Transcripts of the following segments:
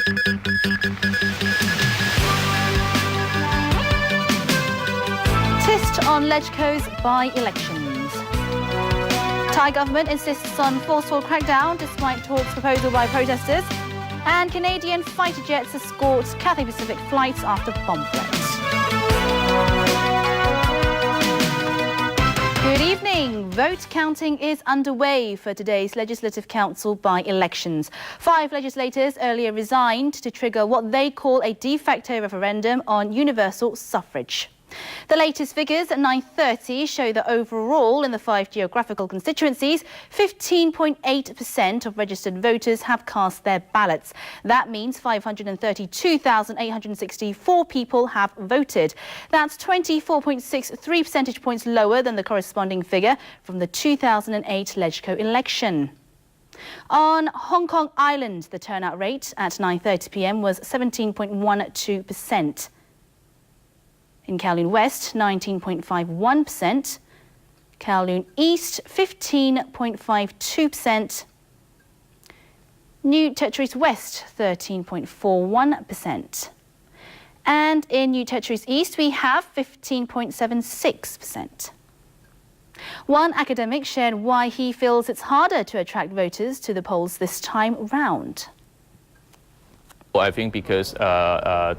Tist on LegCo's by-elections. Thai government insists on forceful crackdown despite talks proposal by protesters. And Canadian fighter jets escort Cathay Pacific flights after bomb threats. Good evening. Vote counting is underway for today's Legislative Council by-elections. 5 legislators earlier resigned to trigger what they call a de facto referendum on universal suffrage. The latest figures at 9:30 show that overall in the 5 geographical constituencies, 15.8% of registered voters have cast their ballots. That means 532,864 people have voted. That's 24.63 percentage points lower than the corresponding figure from the 2008 LegCo election. On Hong Kong Island, the turnout rate at 9:30 p.m. was 17.12%. In Kowloon West, 19.51%. Kowloon East, 15.52%. New Territories West, 13.41%. And in New Territories East, we have 15.76%. One academic shared why he feels it's harder to attract voters to the polls this time round. I think because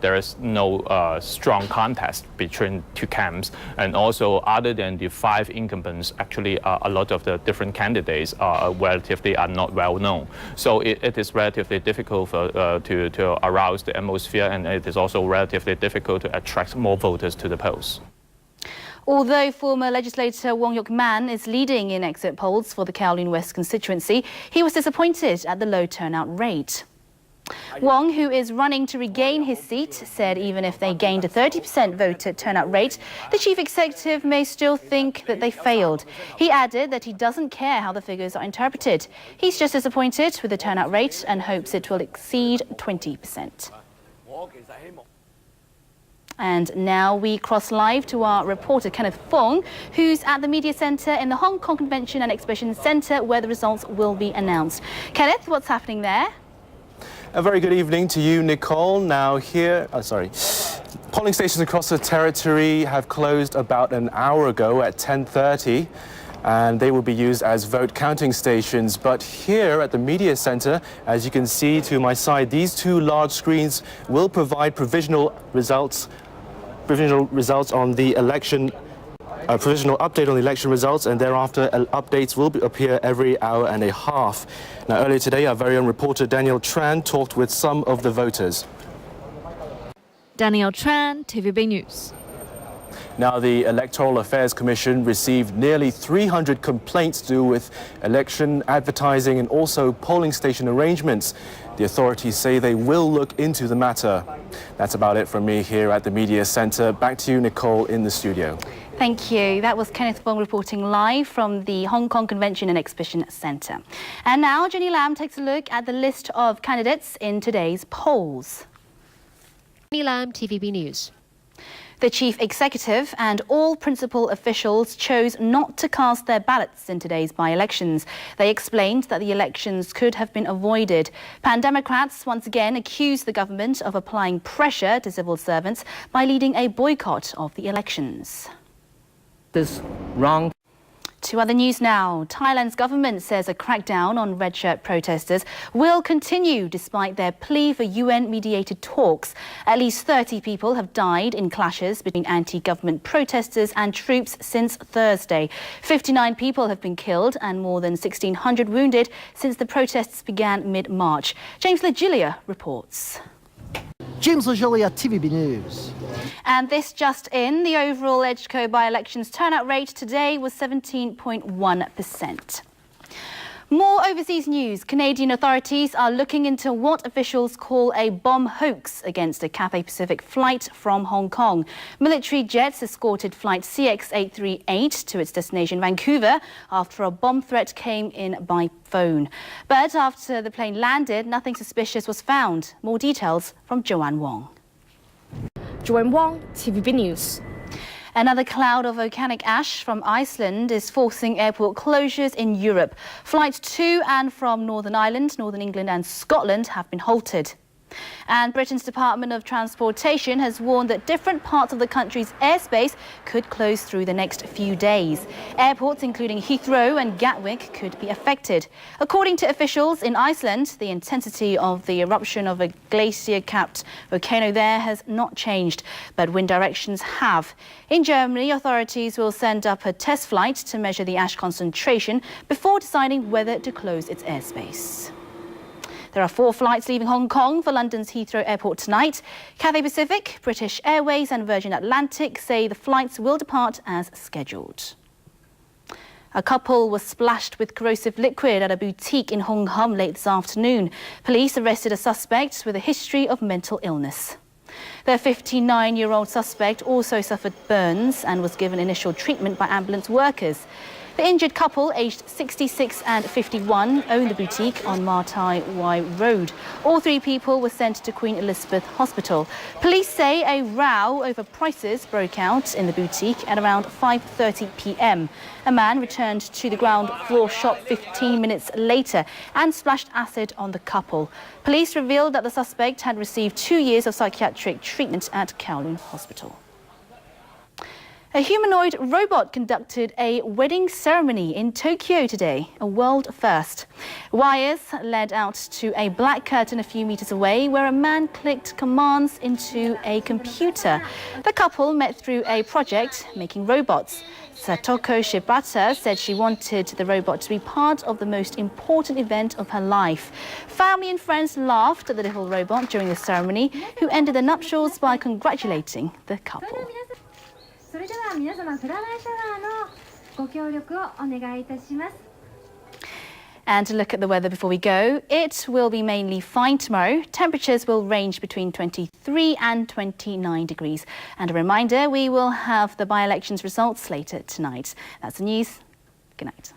there is no strong contest between two camps, and also other than the 5 incumbents, actually a lot of the different candidates are relatively not well known. So it is relatively difficult to arouse the atmosphere, and it is also relatively difficult to attract more voters to the polls. Although former legislator Wong Yok Man is leading in exit polls for the Kowloon West constituency, he was disappointed at the low turnout rate. Wong, who is running to regain his seat, said even if they gained a 30% voter turnout rate, the chief executive may still think that they failed. He added that he doesn't care how the figures are interpreted. He's just disappointed with the turnout rate and hopes it will exceed 20%. And now we cross live to our reporter Kenneth Fong, who's at the media centre in the Hong Kong Convention and Exhibition Centre where the results will be announced. Kenneth, what's happening there? A very good evening to you, Nicole. Now here, polling stations across the territory have closed about an hour ago at 10:30, and they will be used as vote counting stations. But here at the media centre, as you can see to my side, these 2 large screens will provide provisional results on the election. A provisional update on the election results, and thereafter updates will appear every hour and a half. Now, earlier today, our very own reporter Daniel Tran talked with some of the voters. Daniel Tran, TVB News. Now, the Electoral Affairs Commission received nearly 300 complaints to do with election advertising and also polling station arrangements. The authorities say they will look into the matter. That's about it from me here at the media centre. Back to you, Nicole, in the studio. Thank you. That was Kenneth Fong reporting live from the Hong Kong Convention and Exhibition Centre. And now Jenny Lam takes a look at the list of candidates in today's polls. Jenny Lam, TVB News. The chief executive and all principal officials chose not to cast their ballots in today's by-elections. They explained that the elections could have been avoided. Pan Democrats once again accused the government of applying pressure to civil servants by leading a boycott of the elections. This wrong. To other news now. Thailand's government says a crackdown on red shirt protesters will continue despite their plea for UN-mediated talks. At least 30 people have died in clashes between anti-government protesters and troops since Thursday. 59 people have been killed and more than 1,600 wounded since the protests began mid-March. James Legilia reports. James Legilia, TVB News. And this just in, the overall LegCo by-elections turnout rate today was 17.1%. More overseas news. Canadian authorities are looking into what officials call a bomb hoax against a Cathay Pacific flight from Hong Kong. Military jets escorted flight CX838 to its destination Vancouver after a bomb threat came in by phone. But after the plane landed, nothing suspicious was found. More details from Joanne Wong. Joanne Wong, TVB News. Another cloud of volcanic ash from Iceland is forcing airport closures in Europe. Flights to and from Northern Ireland, Northern England and Scotland have been halted. And Britain's Department of Transportation has warned that different parts of the country's airspace could close through the next few days. Airports including Heathrow and Gatwick could be affected. According to officials in Iceland, the intensity of the eruption of a glacier-capped volcano there has not changed, but wind directions have. In Germany, authorities will send up a test flight to measure the ash concentration before deciding whether to close its airspace. There are 4 flights leaving Hong Kong for London's Heathrow Airport tonight. Cathay Pacific, British Airways and Virgin Atlantic say the flights will depart as scheduled. A couple was splashed with corrosive liquid at a boutique in Hong Kong late this afternoon. Police arrested a suspect with a history of mental illness. The 59-year-old suspect also suffered burns and was given initial treatment by ambulance workers. The injured couple, aged 66 and 51, owned the boutique on Ma Tai Wai Road. All 3 people were sent to Queen Elizabeth Hospital. Police say a row over prices broke out in the boutique at around 5:30 p.m. A man returned to the ground floor shop 15 minutes later and splashed acid on the couple. Police revealed that the suspect had received 2 years of psychiatric treatment at Kowloon Hospital. A humanoid robot conducted a wedding ceremony in Tokyo today, a world first. Wires led out to a black curtain a few meters away where a man clicked commands into a computer. The couple met through a project making robots. Satoko Shibata said she wanted the robot to be part of the most important event of her life. Family and friends laughed at the little robot during the ceremony, who ended the nuptials by congratulating the couple. それでは皆様フラワーシャワーのご協力をお願いいたします。 And to look at the weather before we go, it will be mainly fine tomorrow. Temperatures will range between 23 and 29 degrees. And a reminder, we will have the by-elections results later tonight. That's the news. Good night.